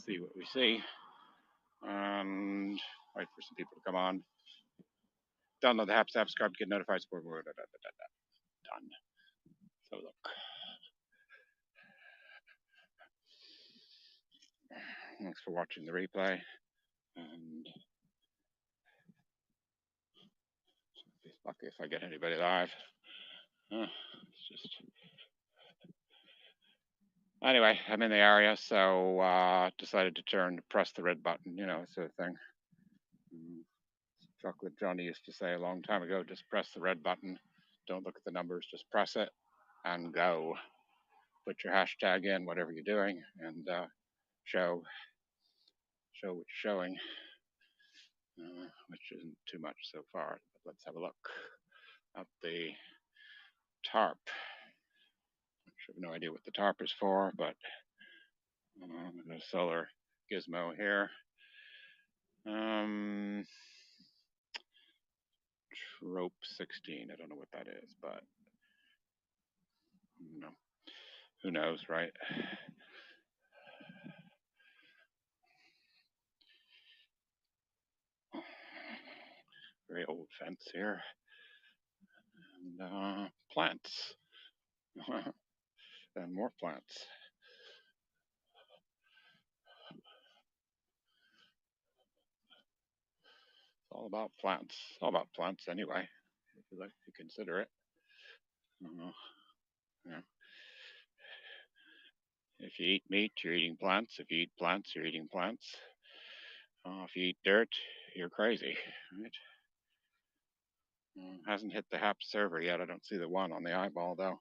see what we see and wait for some people to come on. Download the app, subscribe to get notified. Done. So look. Thanks for watching the replay. And be lucky if I get anybody live. It's just anyway, I'm in the area, so decided to press the red button, sort of thing. Chocolate Johnny used to say a long time ago, just press the red button. Don't look at the numbers, just press it and go. Put your hashtag in, whatever you're doing, and show what you're showing, which isn't too much so far. But let's have a look at the tarp. I have no idea what the tarp is for, but there's a solar gizmo here. Trope 16. I don't know what that is, but who knows, right? Very old fence here. And plants. And more plants. It's all about plants. It's all about plants anyway, if you like to consider it. Yeah. If you eat meat, you're eating plants. If you eat plants, you're eating plants. If you eat dirt, you're crazy, right? Hasn't hit the HAP server yet. I don't see the one on the eyeball though,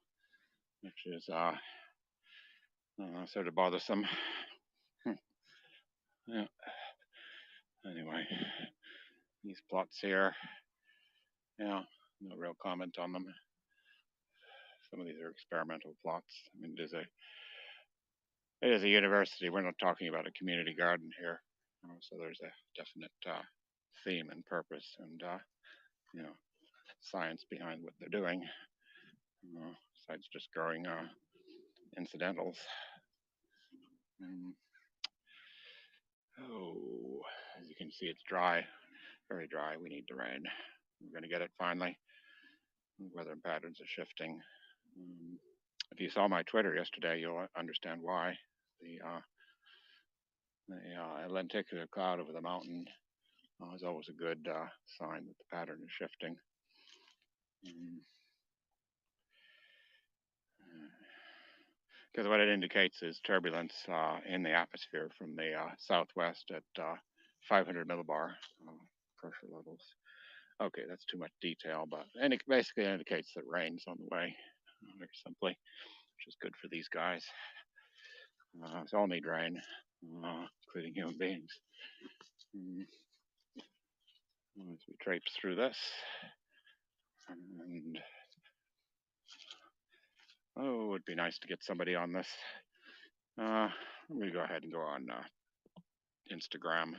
which is sort of bothersome. Yeah. Anyway, these plots here, yeah, no real comment on them. Some of these are experimental plots. I mean, it is a university. We're not talking about a community garden here, so there's a definite theme and purpose and science behind what they're doing. Besides just growing incidentals. As you can see, it's dry, very dry. We need the rain. We're going to get it finally. Weather patterns are shifting. If you saw my Twitter yesterday, you'll understand why. The lenticular cloud over the mountain is always a good sign that the pattern is shifting. Because what it indicates is turbulence in the atmosphere from the southwest at 500 millibar pressure levels. Okay, that's too much detail, but it basically indicates that rain's on the way, very simply, which is good for these guys. It's all need rain, including human beings. As we traipse through this, and it would be nice to get somebody on this. Let me go ahead and go on Instagram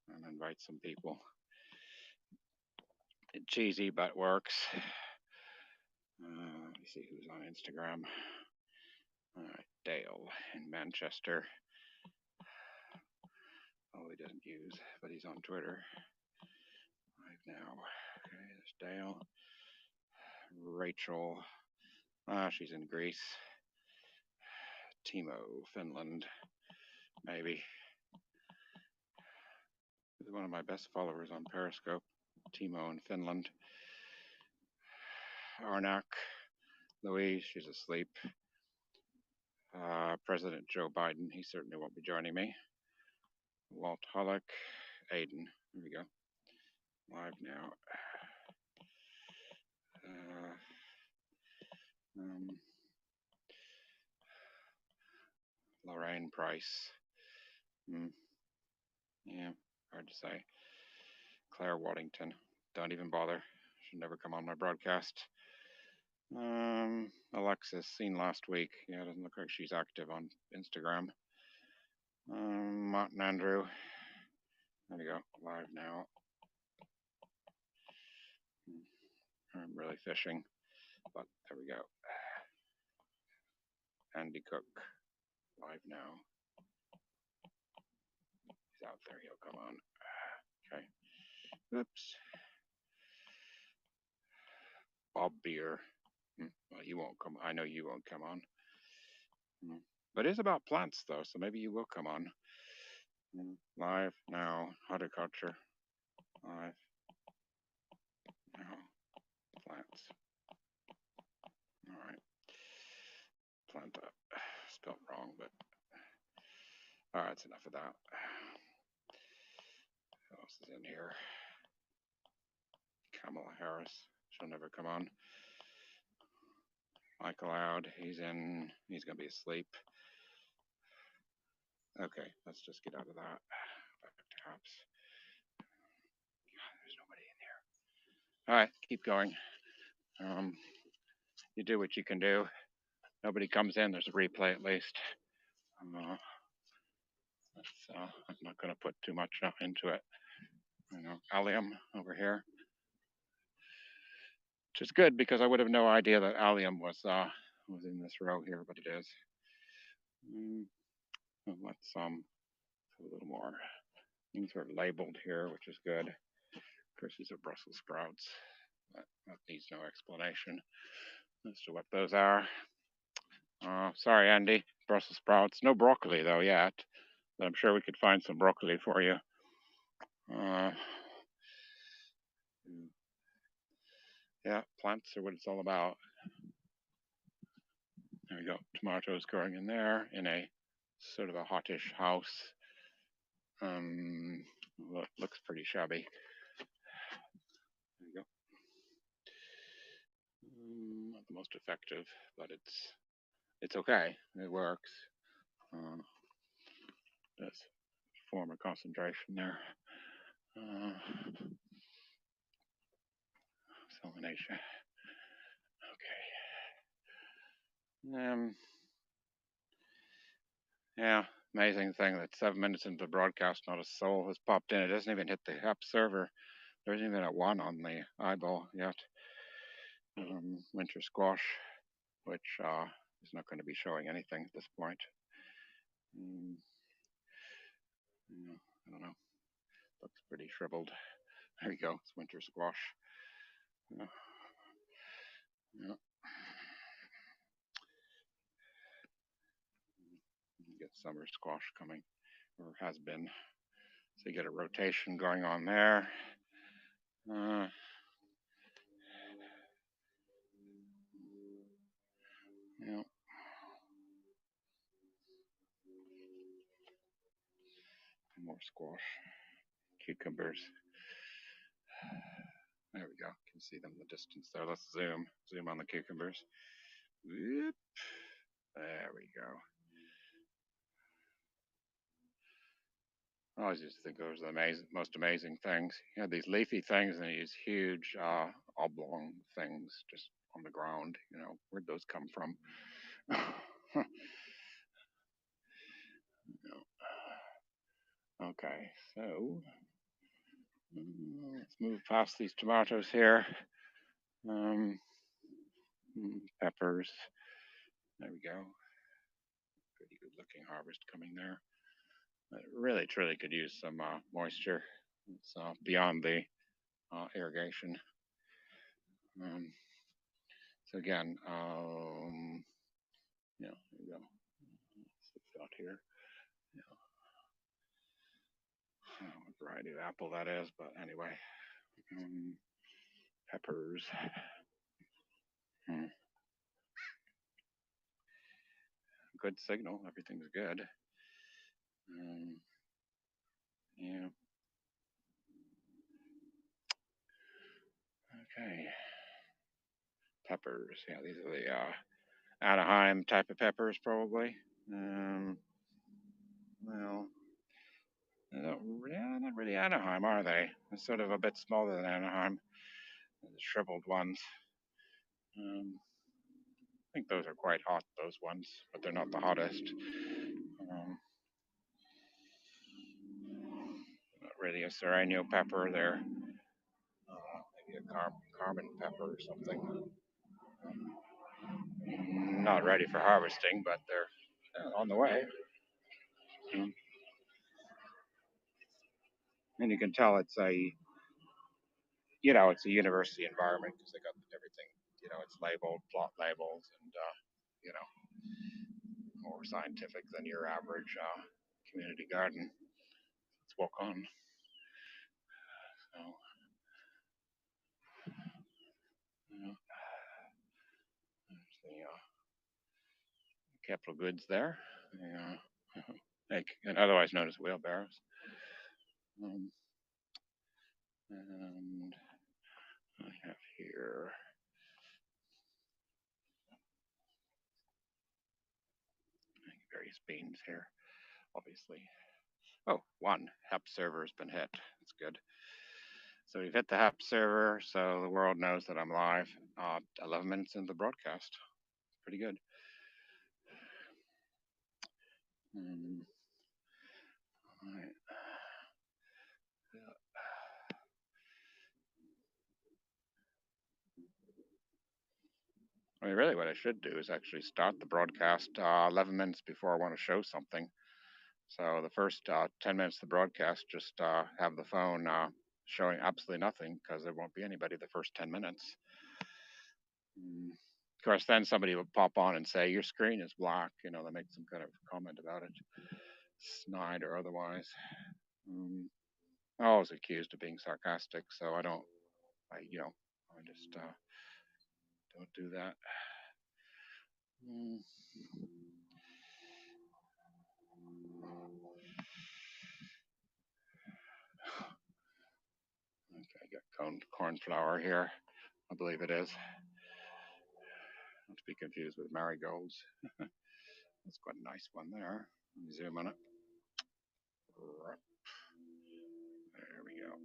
and invite some people. It's cheesy, but works. Let me see who's on Instagram. All right, Dale in Manchester. Oh, he doesn't use, but he's on Twitter right now. Okay, there's Dale. Rachel. She's in Greece. Timo, Finland. Maybe. He's one of my best followers on Periscope. Timo in Finland. Arnak. Louise, she's asleep. President Joe Biden, he certainly won't be joining me. Walt Hollick. Aiden. Here we go. Live now. Lorraine Price. Yeah, hard to say. Claire Waddington. Don't even bother. Should never come on my broadcast. Alexis, seen last week. Yeah, doesn't look like she's active on Instagram. Martin Andrew. There we go. Live now. I'm really fishing, but there we go. Andy Cook. Live now. there you go. Come on. Okay. Oops. Bob Beer. Well, you won't come. I know you won't come on. But it is about plants, though, so maybe you will come on. Live now. Horticulture. Live now. Plants. All right. Plant up. Spelled wrong, but all right, that's enough of that. Who else is in here? Kamala Harris. She'll never come on. Michael Loud. He's in. He's gonna be asleep. Okay, let's just get out of that. Back to apps. God, there's nobody in here. All right, keep going. You do what you can do. Nobody comes in. There's a replay at least. I'm not going to put too much into it. Allium over here, which is good because I would have no idea that allium was in this row here, but it is. Let's a little more. Things are labeled here, which is good. Of course, these are Brussels sprouts. That needs no explanation as to what those are. Sorry, Andy. Brussels sprouts. No broccoli, though, yet. But I'm sure we could find some broccoli for you. Yeah, plants are what it's all about. There we go. Tomatoes growing in there in a sort of a hottish house. Looks pretty shabby. There you go. Not the most effective, but it's okay. It works. Does form a concentration there. Salination. Okay. Yeah, amazing thing that 7 minutes into the broadcast, not a soul has popped in. It doesn't even hit the app server. There isn't even a 1 on the eyeball yet. Winter squash, which is not going to be showing anything at this point. I don't know. Looks pretty shriveled. There you go. It's winter squash. Yeah. You get summer squash coming, or has been. So you get a rotation going on there. Yeah. More squash. Cucumbers. There we go. You can see them in the distance there. Let's zoom on the cucumbers. Whoop. There we go. I always used to think those were the most amazing things. You had these leafy things and these huge oblong things just on the ground. Where'd those come from? Okay, so let's move past these tomatoes here. Peppers. There we go. Pretty good looking harvest coming there. It really, truly could use some moisture. It's beyond the irrigation. So again, there you go. It's out here. What variety of apple that is, but anyway. Peppers. Good signal. Everything's good. Yeah. Okay. Peppers. Yeah, these are the Anaheim type of peppers, probably. Well, not really Anaheim, are they? They're sort of a bit smaller than Anaheim. The shriveled ones. I think those are quite hot, those ones, but they're not the hottest. Not really a serrano pepper. They're maybe a carbon pepper or something. Not ready for harvesting, but they're on the way. And you can tell it's it's a university environment because they got everything, it's labeled, plot labels, and, more scientific than your average community garden. Let's walk on. So, there's the capital goods there. And otherwise known as wheelbarrows. And I have here various beans here, obviously. Oh, one HEP server has been hit. That's good. So we've hit the HEP server, so the world knows that I'm live. 11 minutes into the broadcast. Pretty good. All right. I mean, really, what I should do is actually start the broadcast 11 minutes before I want to show something. So the first 10 minutes of the broadcast, just have the phone showing absolutely nothing because there won't be anybody the first 10 minutes. Of course, then somebody will pop on and say, your screen is black. They make some kind of comment about it, snide or otherwise. I'm always accused of being sarcastic, so I just don't do that. Okay, I got corn flour here. I believe it is. Not to be confused with marigolds. That's quite a nice one there. Let me zoom on it. There we go.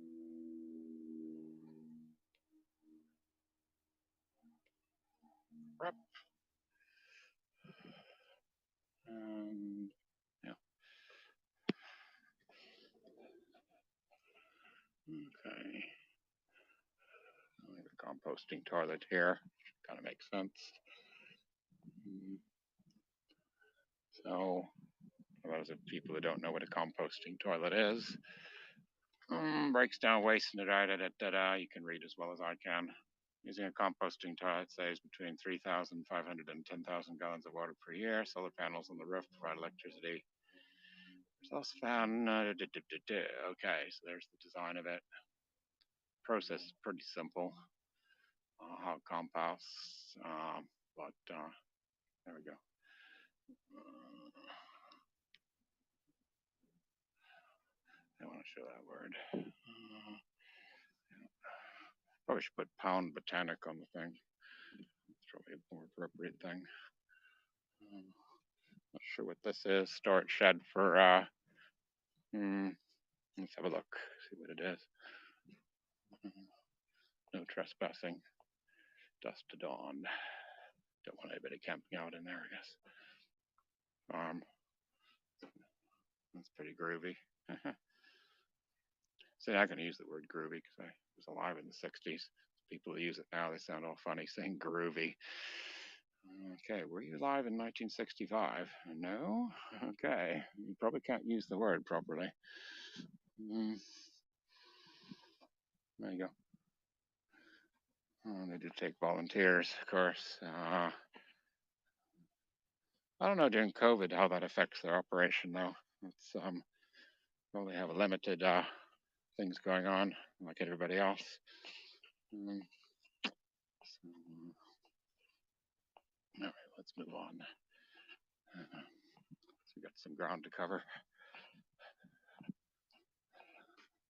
And yeah. Okay. The composting toilet here. Kind of makes sense. So, for those of people who don't know what a composting toilet is, breaks down waste and you can read as well as I can. Using a composting toilet saves between 3,500 and 10,000 gallons of water per year. Solar panels on the roof provide electricity. Exhaust fan. Okay, so there's the design of it. Process is pretty simple. How it composts, but there we go. I want to show that word. Probably should put pound botanic on the thing. It's probably a more appropriate thing. Not sure what this is. Storage shed for, let's have a look, see what it is. No trespassing. Dusk to dawn. Don't want anybody camping out in there, I guess. That's pretty groovy. See, I can use the word groovy because I was alive in the 60s. People who use it now, they sound all funny saying groovy. Okay, were you alive in 1965? No? Okay, you probably can't use the word properly. There you go. They do take volunteers, of course. I don't know during COVID how that affects their operation, though. It's probably have a limited things going on, like everybody else. All right, let's move on. So we got some ground to cover.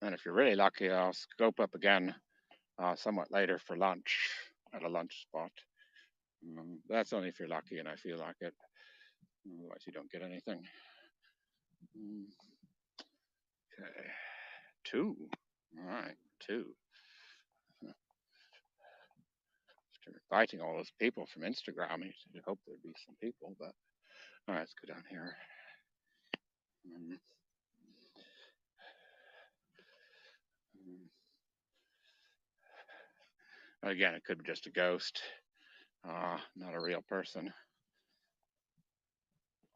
And if you're really lucky, I'll scope up again somewhat later for lunch at a lunch spot. That's only if you're lucky and I feel like it. Otherwise, you don't get anything. Okay. 2. All right, 2. After inviting all those people from Instagram, you'd hope there'd be some people, but all right, let's go down here. Again, it could be just a ghost, not a real person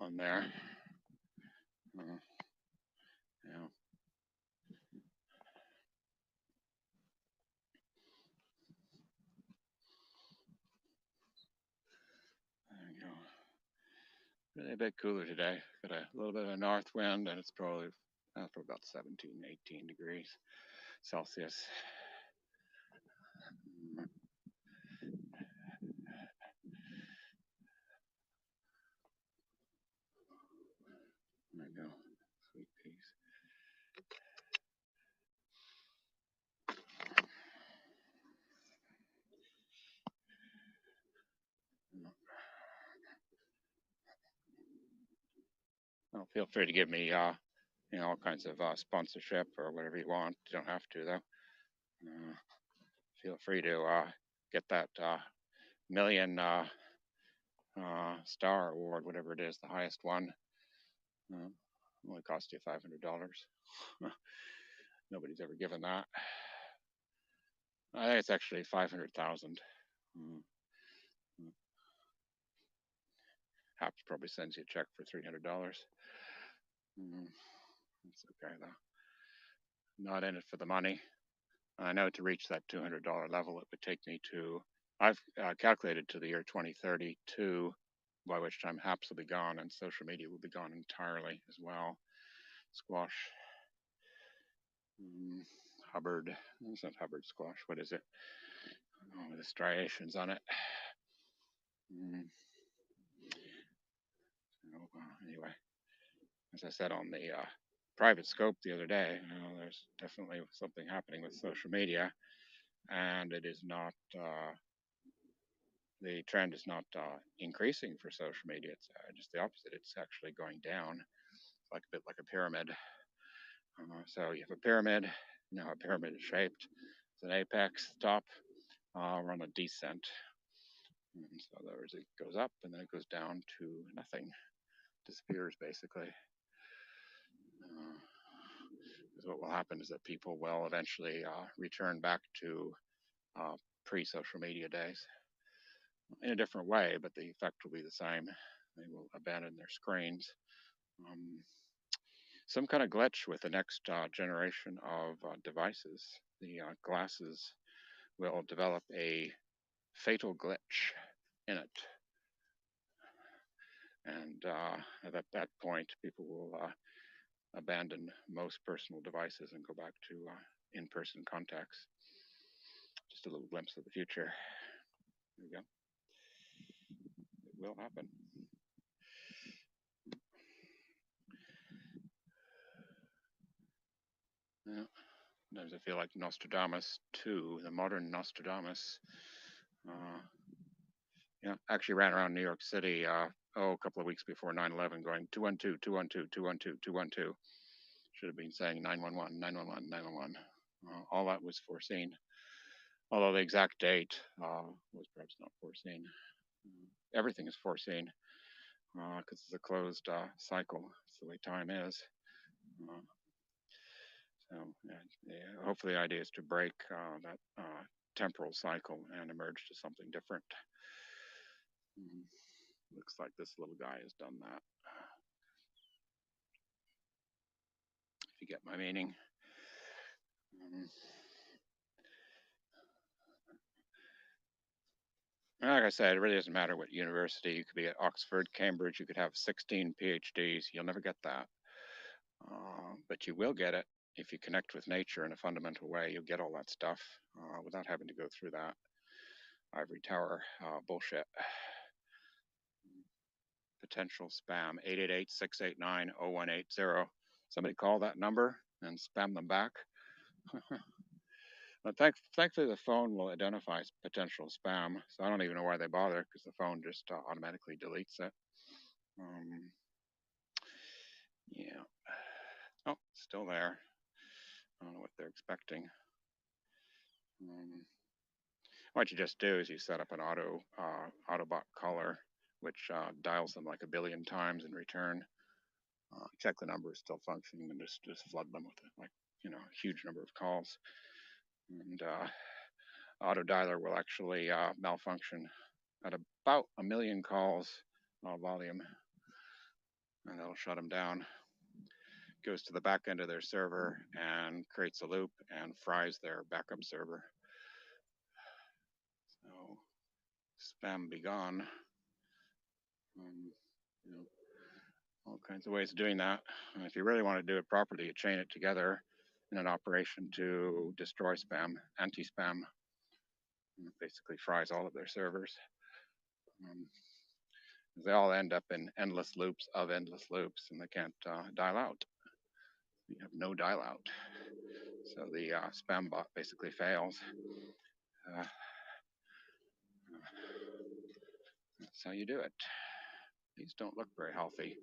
on there. a bit cooler today. Got a little bit of a north wind, and it's probably for about 17, 18 degrees Celsius. There we go. Sweet peas. Well, feel free to give me, all kinds of sponsorship or whatever you want. You don't have to, though. Feel free to get that million star award, whatever it is, the highest one. Only cost you $500. Nobody's ever given that. I think it's actually 500,000. Haps probably sends you a check for $300. That's okay though. Not in it for the money. I know to reach that $200 level, it would take me to. I've calculated to the year 2032, by which time Haps will be gone and social media will be gone entirely as well. Squash. Hubbard. It's not Hubbard squash. What is it? Oh, the striations on it. Anyway, as I said on the private scope the other day, there's definitely something happening with social media, and it is not. The trend is not increasing for social media. It's just the opposite. It's actually going down, like a bit like a pyramid. So you have a pyramid. You know how a pyramid is shaped. It's an apex, top. We're on a descent. And so it goes up and then it goes down to nothing. Disappears basically. What will happen is that people will eventually return back to pre-social media days in a different way, but the effect will be the same. They will abandon their screens. Some kind of glitch with the next generation of devices. The glasses will develop a fatal glitch in it. And at that point, people will abandon most personal devices and go back to in-person contacts. Just a little glimpse of the future. There we go. It will happen. Yeah. Sometimes I feel like Nostradamus 2, the modern Nostradamus. Actually ran around New York City a couple of weeks before 9/11 going 212, 212, 212, 212. Should have been saying 911, 911, 911. All that was foreseen. Although the exact date was perhaps not foreseen. Everything is foreseen because it's a closed cycle. It's the way time is. Hopefully the idea is to break that temporal cycle and emerge to something different. Looks like this little guy has done that. If you get my meaning. Like I said, it really doesn't matter what university. You could be at Oxford, Cambridge. You could have 16 PhDs. You'll never get that. But you will get it if you connect with nature in a fundamental way. You'll get all that stuff without having to go through that ivory tower bullshit. Potential spam, 888-689-0180. Somebody call that number and spam them back. But thankfully, the phone will identify potential spam, so I don't even know why they bother, because the phone just automatically deletes it. Yeah. Oh, still there. I don't know what they're expecting. What you just do is you set up an Autobot caller, which dials them like a billion times in return. Check the number is still functioning, and just flood them with a huge number of calls. And auto dialer will actually malfunction at about 1 million calls volume, and that'll shut them down. Goes to the back end of their server and creates a loop and fries their backup server. So spam be gone. All kinds of ways of doing that. And if you really want to do it properly, you chain it together in an operation to destroy spam, anti-spam. It basically fries all of their servers. Um, they all end up in endless loops of endless loops, and they can't dial out. You have no dial out. So the spam bot basically fails. That's how you do it. These don't look very healthy.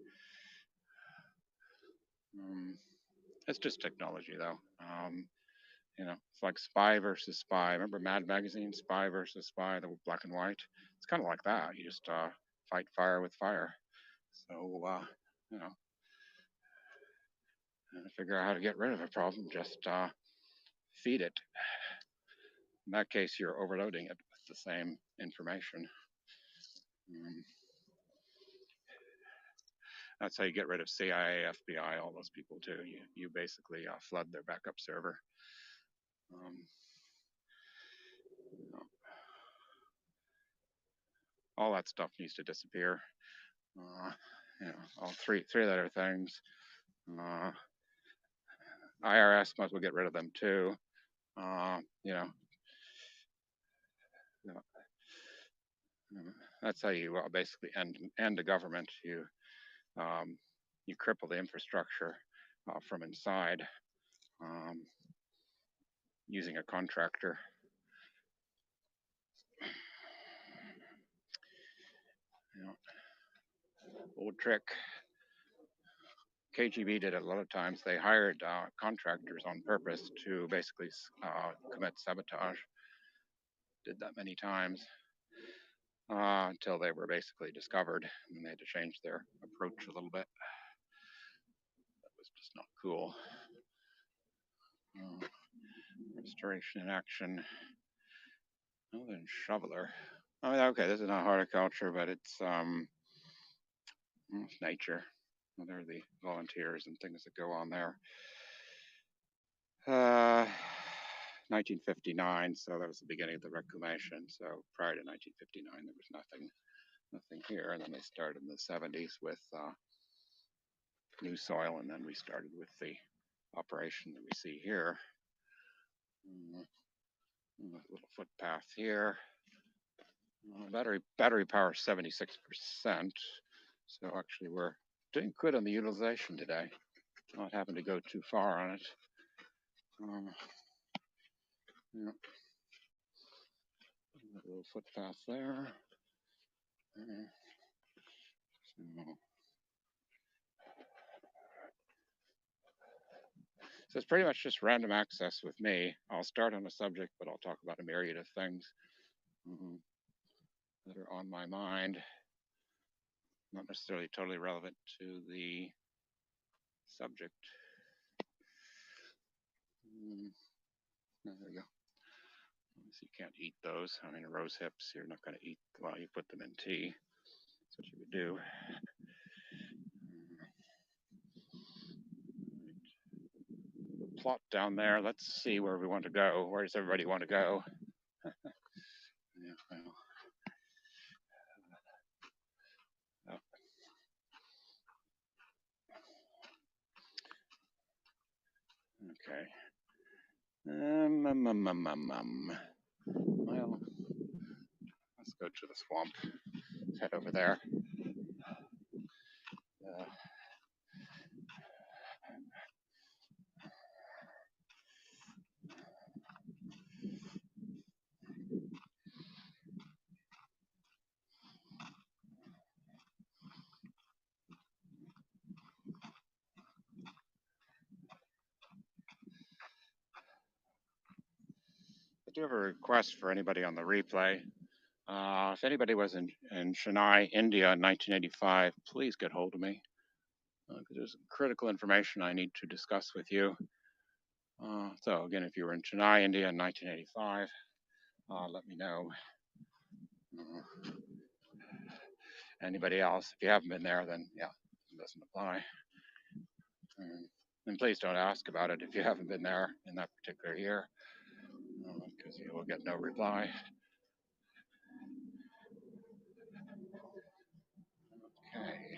It's just technology, though. It's like spy versus spy. Remember Mad Magazine, Spy versus Spy, the black and white? It's kind of like that. You just fight fire with fire. So, to figure out how to get rid of a problem, just feed it. In that case, you're overloading it with the same information. That's how you get rid of CIA, FBI, all those people too. You basically flood their backup server. All that stuff needs to disappear. All three-letter things. IRS might as well get rid of them too. That's how you basically end the government. You cripple the infrastructure from inside using a contractor. Old trick. KGB did it a lot of times. They hired contractors on purpose to basically commit sabotage. Did that many times until they were basically discovered, and then they had to change their approach a little bit. That was just not cool. Restoration in action. Oh, then shoveler. I mean, okay, this is not horticulture, but it's nature. Well, there are the volunteers and things that go on there. 1959, so that was the beginning of the reclamation. So prior to 1959, there was nothing here. And then they started in the 70s with new soil, and then we started with the operation that we see here. A little footpath here. Battery power 76%. So actually we're doing good on the utilization today. Not having to go too far on it. A little footpath there. So it's pretty much just random access with me. I'll start on a subject, but I'll talk about a myriad of things that are on my mind. Not necessarily totally relevant to the subject. There we go. So you can't eat those. I mean, rose hips, you're not going to eat while you put them in tea. That's what you would do. The plot down there, let's see where we want to go. Where does everybody want to go? Okay. Well, let's go to the swamp. Let's head over there. I do have a request for anybody on the replay. If anybody was in Chennai, India in 1985, please get hold of me. Because there's some critical information I need to discuss with you. So again, if you were in Chennai, India in 1985, let me know. Anybody else, if you haven't been there, then yeah, it doesn't apply. And please don't ask about it if you haven't been there in that particular year, because you will get no reply. Okay.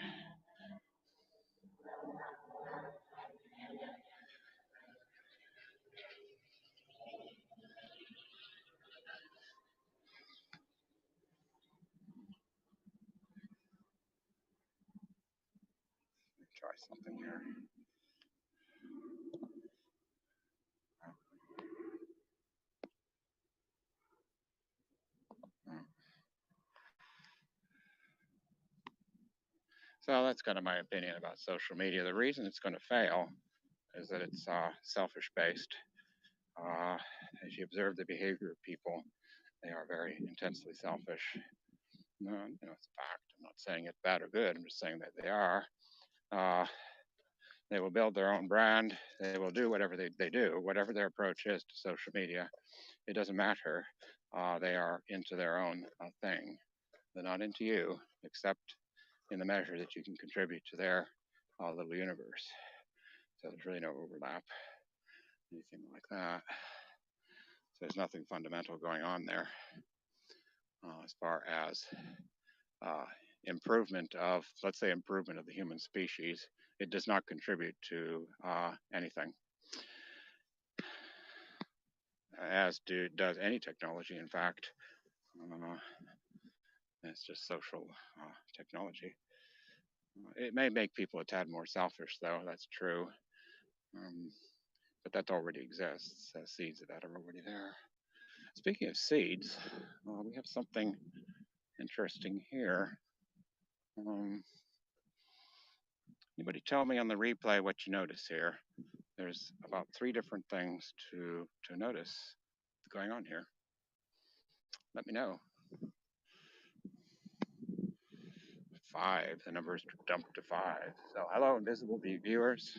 try something here. So that's kind of my opinion about social media. The reason it's going to fail is that it's selfish based. As you observe the behavior of people, they are very intensely selfish. No, it's a fact. I'm not saying it's bad or good. I'm just saying that they are. Uh, they will build their own brand. They will do whatever they do, whatever their approach is to social media. It doesn't matter. They are into their own thing. They're not into you, except in the measure that you can contribute to their little universe. So there's really no overlap, anything like that. So there's nothing fundamental going on there as far as improvement of, let's say, improvement of the human species. It does not contribute to anything, as does any technology. In fact, it's just social technology. It may make people a tad more selfish, though. That's true. But that already exists. Seeds of that are already there. Speaking of seeds, we have something interesting here. Anybody tell me on the replay what you notice here? There's about 3 different things to notice going on here. Let me know. 5, the numbers dumped to 5. So hello, invisible viewers.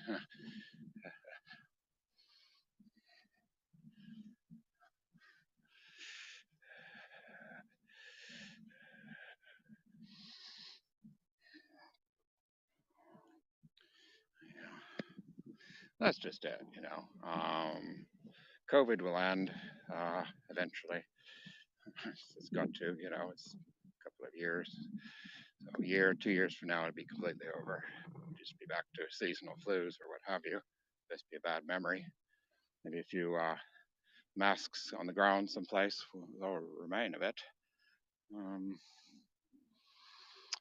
That's just it, COVID will end eventually. It's got to, it's a couple of years. So a year, 2 years from now, it'll be completely over. We'll just be back to seasonal flus or what have you. This be a bad memory. Maybe a few masks on the ground someplace will remain of it.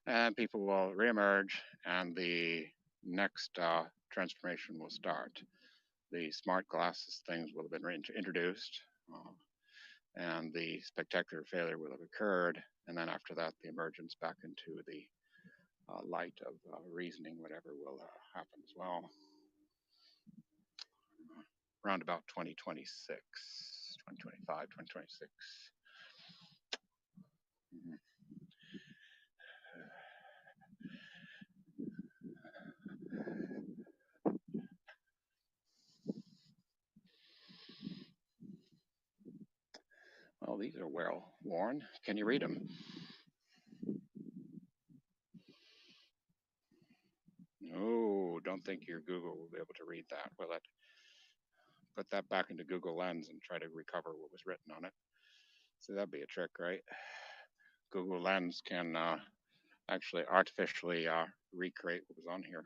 And people will reemerge, and the next transformation will start. The smart glasses things will have been introduced, and the spectacular failure will have occurred, and then after that, the emergence back into the light of reasoning, whatever, will happen as well. Around about 2026, 2025, 2026. Well, these are well worn. Can you read them? No, don't think your Google will be able to read that, will it? Put that back into Google Lens and try to recover what was written on it. So that'd be a trick, right? Google Lens can actually artificially recreate what was on here.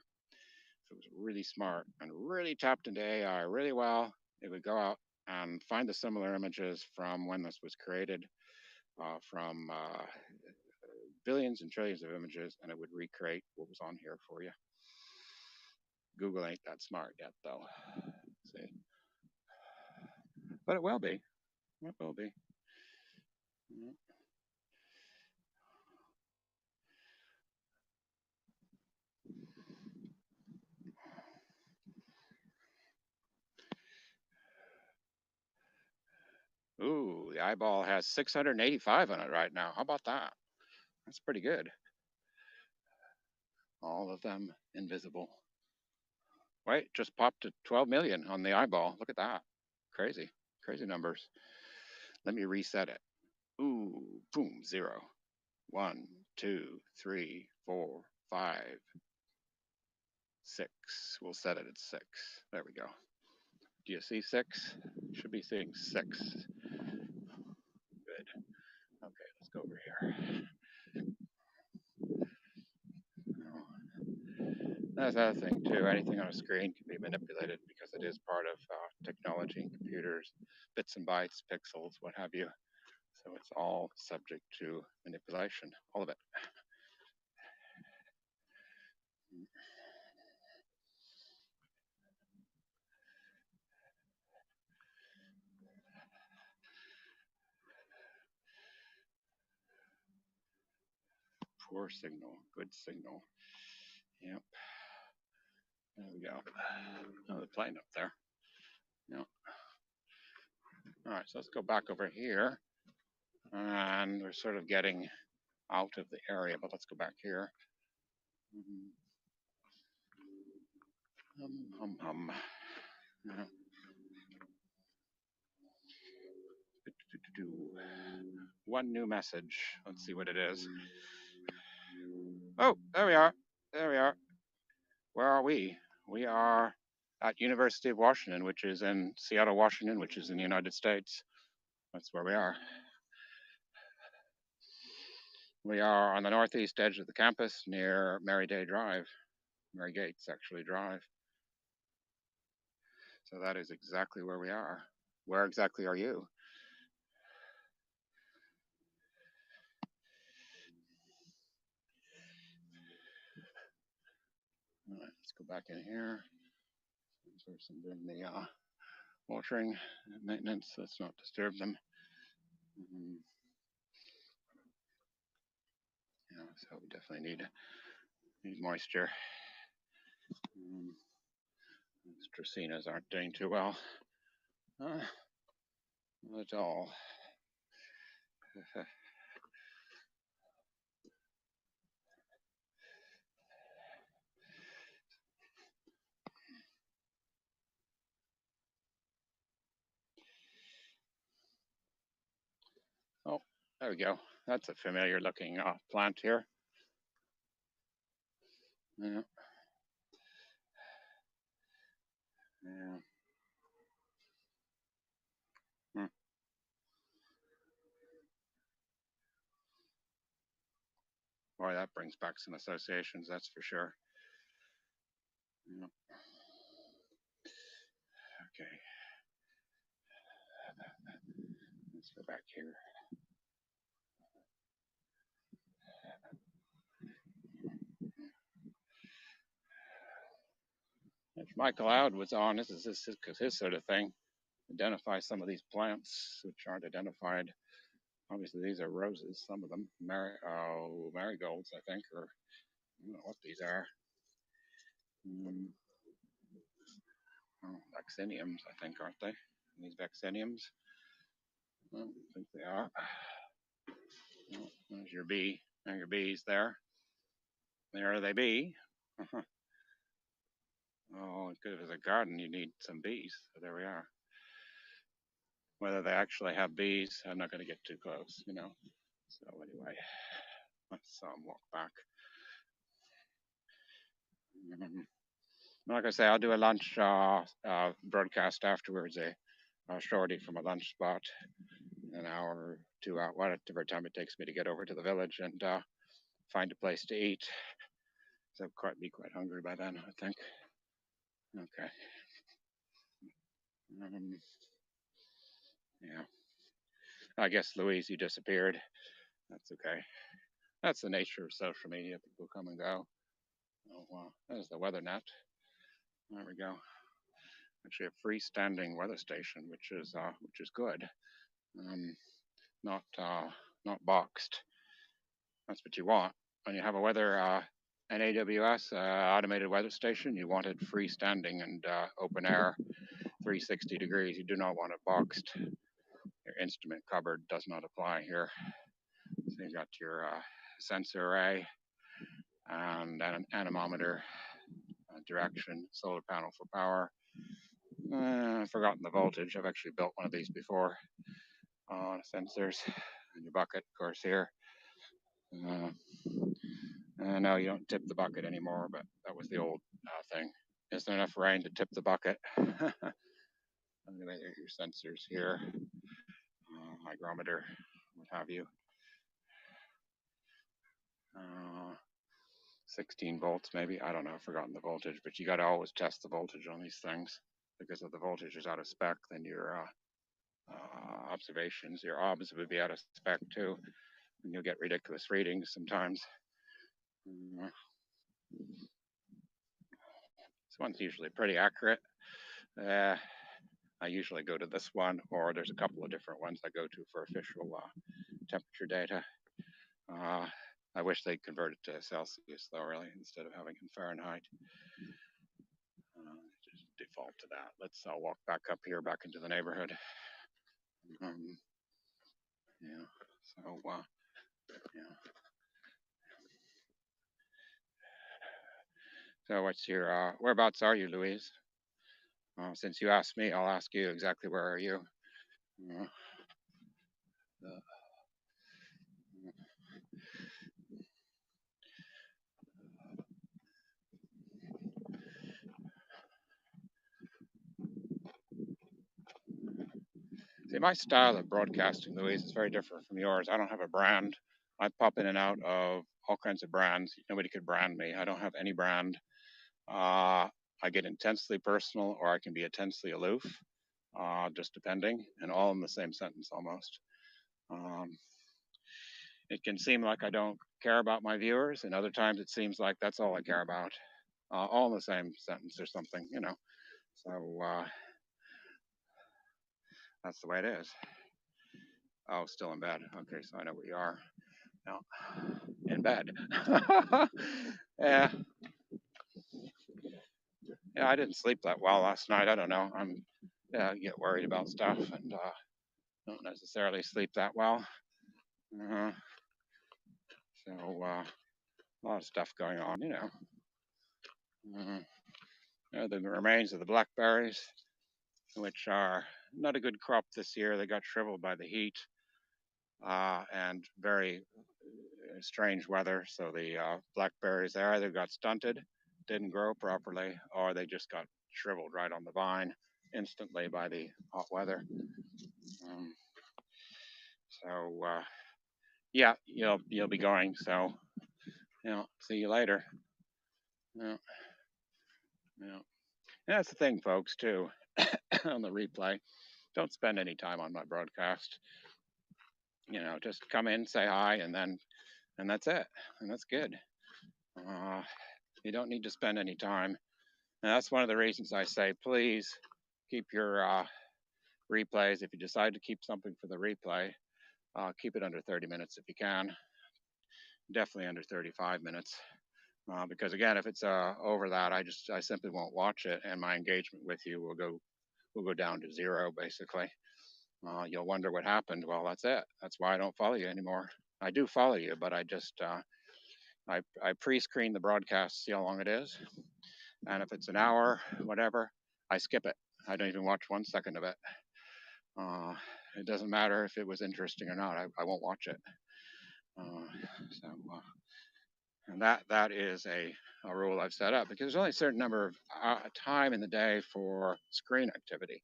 If it was really smart and really tapped into AI really well, it would go out and find the similar images from when this was created, from billions and trillions of images, and it would recreate what was on here for you. Google ain't that smart yet, though. See, but it will be. It will be. Ooh, the eyeball has 685 on it right now. How about that? That's pretty good. All of them invisible. Wait, just popped to 12 million on the eyeball. Look at that. Crazy, crazy numbers. Let me reset it. Ooh, boom, 0, 1, 2, 3, 4, 5, 6. We'll set it at 6. There we go. Do you see 6? You should be seeing 6. Good. Okay, let's go over here. That's the other thing too. Anything on a screen can be manipulated because it is part of technology and computers, bits and bytes, pixels, what have you. So it's all subject to manipulation, all of it. Poor signal. Good signal. Yep. There we go. Oh, the plane up there. Yep. All right, so let's go back over here. And we're sort of getting out of the area, but let's go back here. Yeah. One new message. Let's see what it is. Oh, there we are. There we are. Where are we? We are at University of Washington, which is in Seattle, Washington, which is in the United States. That's where we are. We are on the northeast edge of the campus near Mary Gates actually Drive. So that is exactly where we are. Where exactly are you? All right, let's go back in here. Person doing the watering maintenance. Let's not disturb them. Yeah, so we definitely need moisture. These dracaenas aren't doing too well. Not at all. Oh, there we go. That's a familiar looking plant here. Yeah. Yeah. Hmm. Boy, that brings back some associations, that's for sure. Yeah. Okay. Let's go back here. If Michael Loud was on, this is his sort of thing. Identify some of these plants which aren't identified. Obviously, these are roses, some of them. Marigolds, I think, or I don't know what these are. Vacciniums, I think, aren't they? These vacciniums? I don't think they are. Oh, there's your bee. There are your bees there. There they be. Oh, good. If it's a garden, you need some bees. So there we are. Whether they actually have bees, I'm not going to get too close, you know. So anyway, let's walk back. Like I say, I'll do a lunch broadcast afterwards, a shorty from a lunch spot, an hour, 2 hours, whatever time it takes me to get over to the village and find a place to eat. So I'll be quite hungry by then, I think. Okay. Yeah. I guess, Louise, you disappeared. That's okay. That's the nature of social media. People come and go. Oh, wow. There's the weather net. There we go. Actually, a freestanding weather station, which is good. Not boxed. That's what you want when you have a weather an AWS automated weather station. You want it freestanding and open air, 360 degrees. You do not want it boxed. Your instrument cupboard does not apply here. So you've got your sensor array and an anemometer, direction, solar panel for power. I've forgotten the voltage. I've actually built one of these before. Sensors and your bucket, of course, here. No, you don't tip the bucket anymore, but that was the old thing. Is there enough rain to tip the bucket? Anyway, there are your sensors here, hygrometer, what have you. 16 volts maybe, I don't know, I've forgotten the voltage, but you got to always test the voltage on these things, because if the voltage is out of spec, then your observations, your obs would be out of spec too, and you'll get ridiculous readings sometimes. This one's usually pretty accurate. I usually go to this one, or there's a couple of different ones I go to for official temperature data. I wish they'd convert it to Celsius though, really, instead of having in Fahrenheit. Just default to that. Let's walk back up here, back into the neighborhood. Yeah. So yeah. So what's your whereabouts are you, Louise? Since you asked me, I'll ask you exactly where are you? Uh, See, my style of broadcasting, Louise, is very different from yours. I don't have a brand. I pop in and out of all kinds of brands. Nobody could brand me. I don't have any brand. I get intensely personal, or I can be intensely aloof, just depending, and all in the same sentence almost. Um, it can seem like I don't care about my viewers, and other times it seems like that's all I care about, all in the same sentence or something, you know. So that's the way it is. Oh, still in bed. Okay, so I know where you are. No, in bed. Yeah, yeah. I didn't sleep that well last night. I don't know. I get worried about stuff and don't necessarily sleep that well. Uh, so a lot of stuff going on, you know. The remains of the blackberries, which are not a good crop this year. They got shriveled by the heat and very strange weather. So the blackberries, they either got stunted, didn't grow properly, or they just got shriveled right on the vine instantly by the hot weather. So yeah, you'll be going. So see you later. Yeah, yeah. And that's the thing, folks, too. On the replay, don't spend any time on my broadcast. Just come in, say hi, and that's it, and that's good. You don't need to spend any time. And that's one of the reasons I say, please keep your replays. If you decide to keep something for the replay, keep it under 30 minutes if you can. Definitely under 35 minutes. Because again, if it's over that, I simply won't watch it, and my engagement with you will go down to zero, basically. You'll wonder what happened. Well, that's it. That's why I don't follow you anymore. I do follow you, but I just I pre-screen the broadcast, see how long it is, and if it's an hour, whatever, I skip it. I don't even watch 1 second of it. It doesn't matter if it was interesting or not. I won't watch it. And that is a rule I've set up, because there's only a certain number of time in the day for screen activity,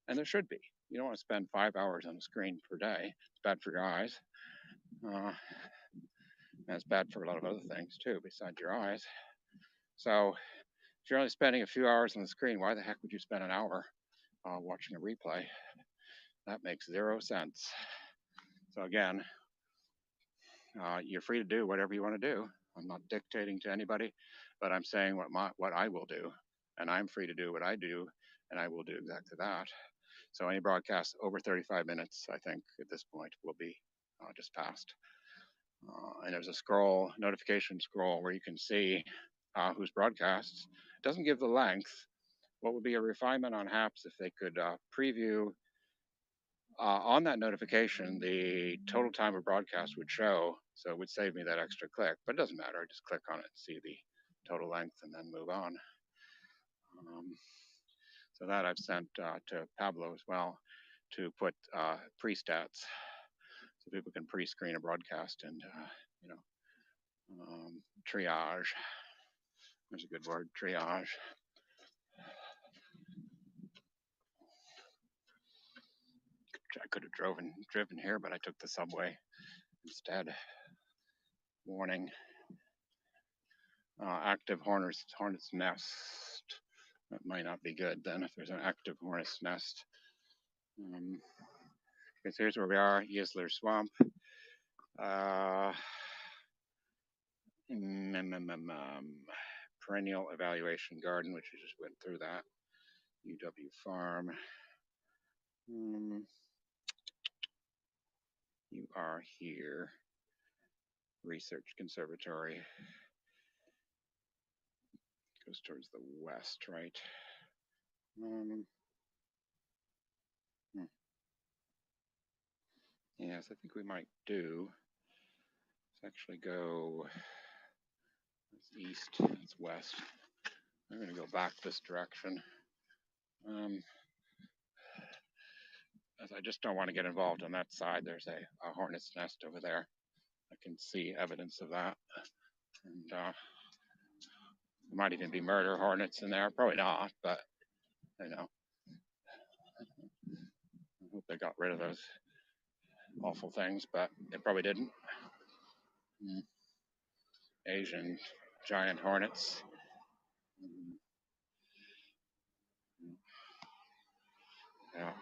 and there should be. You don't want to spend 5 hours on the screen per day. It's bad for your eyes. And it's bad for a lot of other things too, besides your eyes. So if you're only spending a few hours on the screen, why the heck would you spend an hour watching a replay? That makes 0 sense. So again, you're free to do whatever you want to do. I'm not dictating to anybody, but I'm saying what I will do, and I'm free to do what I do, and I will do exactly that. So any broadcast over 35 minutes, I think at this point, will be just passed. And there's a notification scroll, where you can see whose broadcasts. It doesn't give the length. What would be a refinement on HAPS if they could preview on that notification, the total time of broadcast would show, so it would save me that extra click, but it doesn't matter. I just click on it and see the total length and then move on. So that I've sent to Pablo as well, to put pre-stats, so people can pre-screen a broadcast and, triage. There's a good word, triage. I could have driven here, but I took the subway instead. Warning. Active hornet's nest. That might not be good then, if there's an active hornet's nest. Because here's where we are, Yisler Swamp. Perennial Evaluation Garden, which we just went through that. UW Farm. You are here. Research Conservatory. Goes towards the west, right? Um, hmm. Yes, I think we might do. Let's actually go. That's east. That's west. I'm going to go back this direction. Um, as I just don't want to get involved on that side. There's a hornet's nest over there. I can see evidence of that. And there might even be murder hornets in there. Probably not, but you know, I hope they got rid of those awful things, but they probably didn't. Asian giant hornets. Yeah.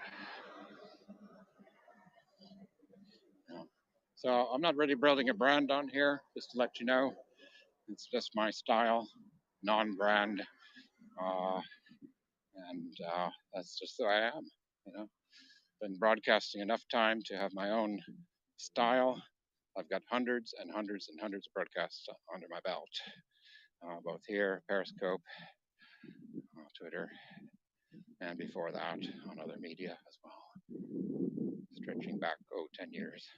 Yeah. So I'm not really building a brand on here, just to let you know. It's just my style, non-brand, uh, and that's just who I am. You know, been broadcasting enough time to have my own style. I've got hundreds and hundreds and hundreds of broadcasts under my belt, both here, Periscope, Twitter, and before that on other media as well, stretching back, 10 years.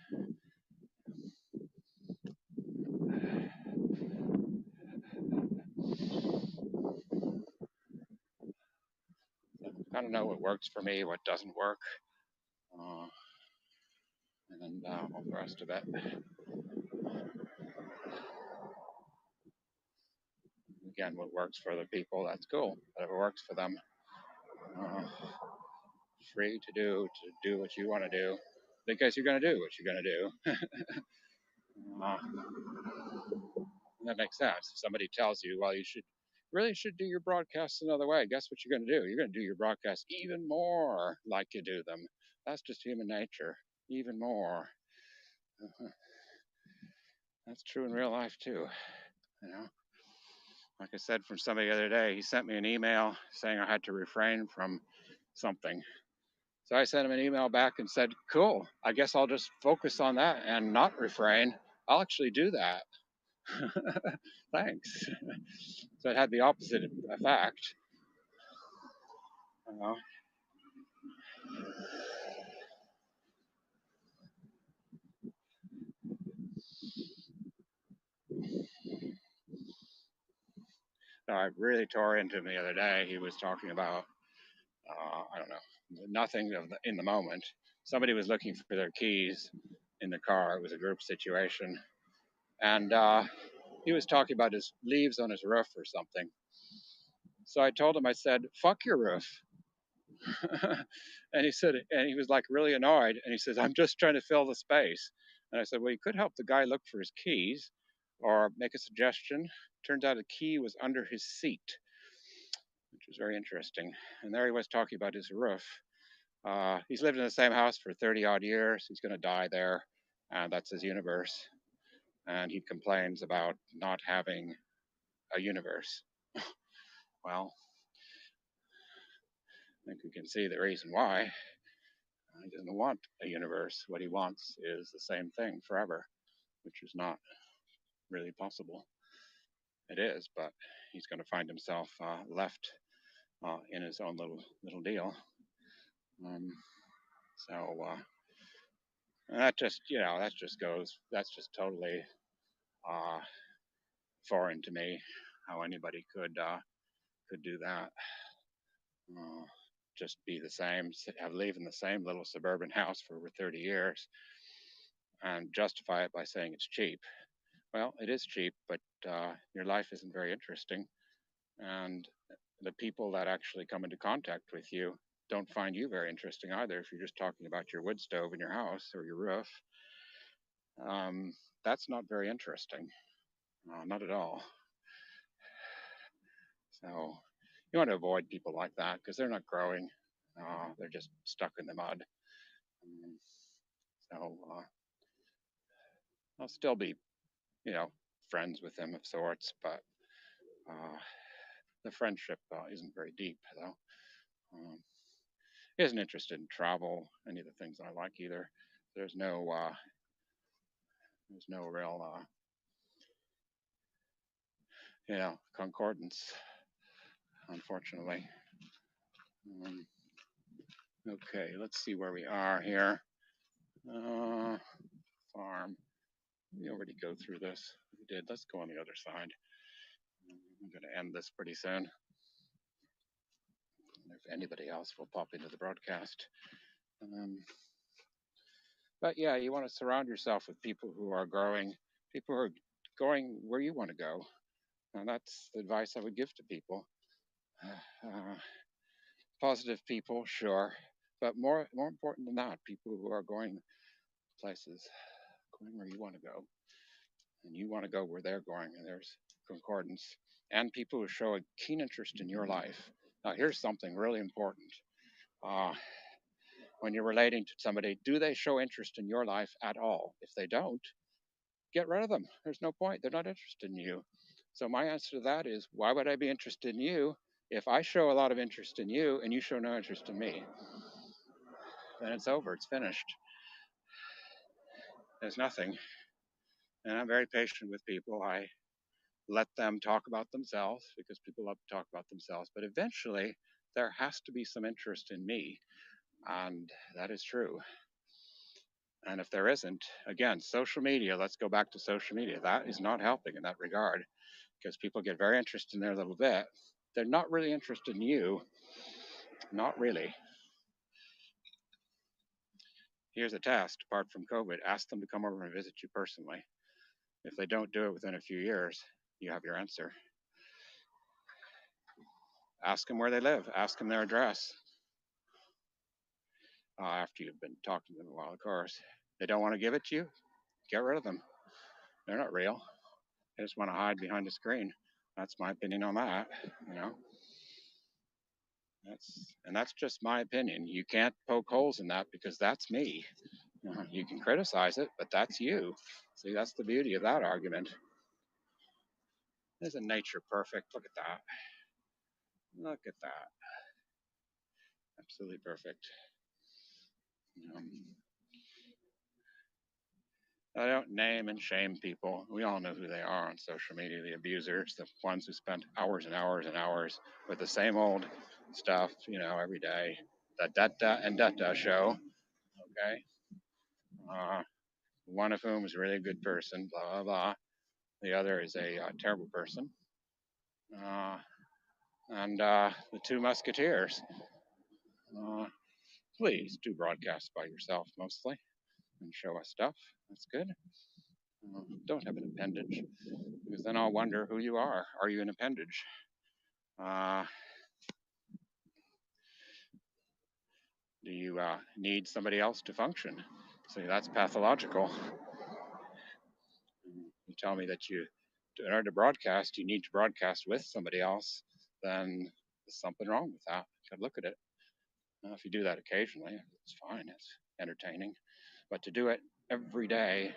I don't know what works for me, what doesn't work, and all the rest of it. Again, what works for other people, that's cool. Whatever works for them. Uh, Free to do what you want to do, because you're going to do what you're going to do. uh, that makes sense. If somebody tells you, well, you should do your broadcasts another way. Guess what you're going to do? You're going to do your broadcasts even more like you do them. That's just human nature. Even more. That's true in real life too. You know, like I said from somebody the other day, he sent me an email saying I had to refrain from something. So I sent him an email back and said, cool, I guess I'll just focus on that and not refrain. I'll actually do that. Thanks. So it had the opposite effect. You know? So I really tore into him the other day. He was talking about, I don't know, nothing in the moment. Somebody was looking for their keys in the car. It was a group situation. And he was talking about his leaves on his roof or something. So I told him, I said, fuck your roof. And he said, and he was like really annoyed. And he says, I'm just trying to fill the space. And I said, well, you could help the guy look for his keys or make a suggestion. Turns out a key was under his seat, which was very interesting. And there he was talking about his roof. He's lived in the same house for 30 odd years. He's going to die there. And that's his universe. And he complains about not having a universe. Well, I think we can see the reason why. He doesn't want a universe. What he wants is the same thing forever, which is not really possible. It is, but he's going to find himself left in his own little deal. Um, so that just that just goes. That's just totally uh, foreign to me. How anybody could do that. Uh, just be the same, have live in the same little suburban house for over 30 years and justify it by saying it's cheap. Well, it is cheap, but your life isn't very interesting. And the people that actually come into contact with you don't find you very interesting either if you're just talking about your wood stove in your house or your roof. Um, that's not very interesting. Not at all. So you want to avoid people like that because they're not growing. They're just stuck in the mud. Um, so I'll still be, friends with them of sorts, but the friendship isn't very deep, though. Um, he isn't interested in travel, any of the things I like either. There's no real concordance, unfortunately. Um, okay, let's see where we are here. Farm. We already go through this. We did. Let's go on the other side. I'm going to end this pretty soon. If anybody else will pop into the broadcast. But yeah, you want to surround yourself with people who are growing, people who are going where you want to go. And that's the advice I would give to people. Positive people, sure, but more important than that, people who are going places, going where you want to go, and you want to go where they're going, and there's concordance, and people who show a keen interest in your life. Now, here's something really important. When you're relating to somebody, do they show interest in your life at all? If they don't, get rid of them. There's no point. They're not interested in you. So my answer to that is, why would I be interested in you if I show a lot of interest in you and you show no interest in me? Then it's over. It's finished. There's nothing. And I'm very patient with people. I let them talk about themselves because people love to talk about themselves. But eventually, there has to be some interest in me. And that is true. And if there isn't, again, social media, let's go back to social media. That is not helping in that regard because people get very interested in their little bit. They're not really interested in you. Not really. Here's a test apart from COVID. Ask them to come over and visit you personally. If they don't do it within a few years, you have your answer. Ask them where they live. Ask them their address. After you've been talking to them a while, of course. They don't want to give it to you, get rid of them. They're not real. They just want to hide behind a screen. That's my opinion on that, you know. That's just my opinion. You can't poke holes in that because that's me. You can criticize it, but that's you. See, that's the beauty of that argument. Isn't nature perfect? Look at that. Look at that. Absolutely perfect. I don't name and shame people. We all know who they are on social media, the abusers, the ones who spend hours and hours and hours with the same old stuff, every day. The da-da and da-da show, okay? One of whom is a really good person, blah, blah, blah. The other is a terrible person. And the two musketeers. Please do broadcast by yourself mostly and show us stuff. That's good. Don't have an appendage because then I'll wonder who you are. Are you an appendage? Do you need somebody else to function? See, that's pathological. You tell me that in order to broadcast, you need to broadcast with somebody else, then there's something wrong with that. You gotta look at it. If you do that occasionally, it's fine. It's entertaining. But to do it every day,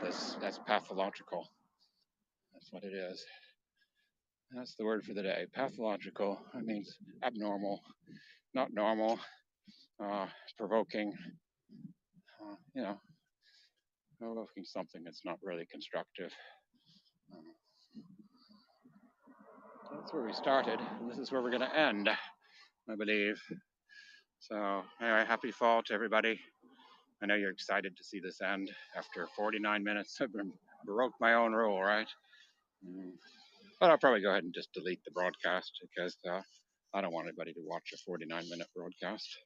that's pathological. That's what it is. That's the word for the day. Pathological. That means abnormal, not normal, provoking, provoking something that's not really constructive. That's where we started. And this is where we're going to end, I believe. So, anyway, happy fall to everybody. I know you're excited to see this end. After 49 minutes, I've broke my own rule, right? But I'll probably go ahead and just delete the broadcast because I don't want anybody to watch a 49-minute broadcast.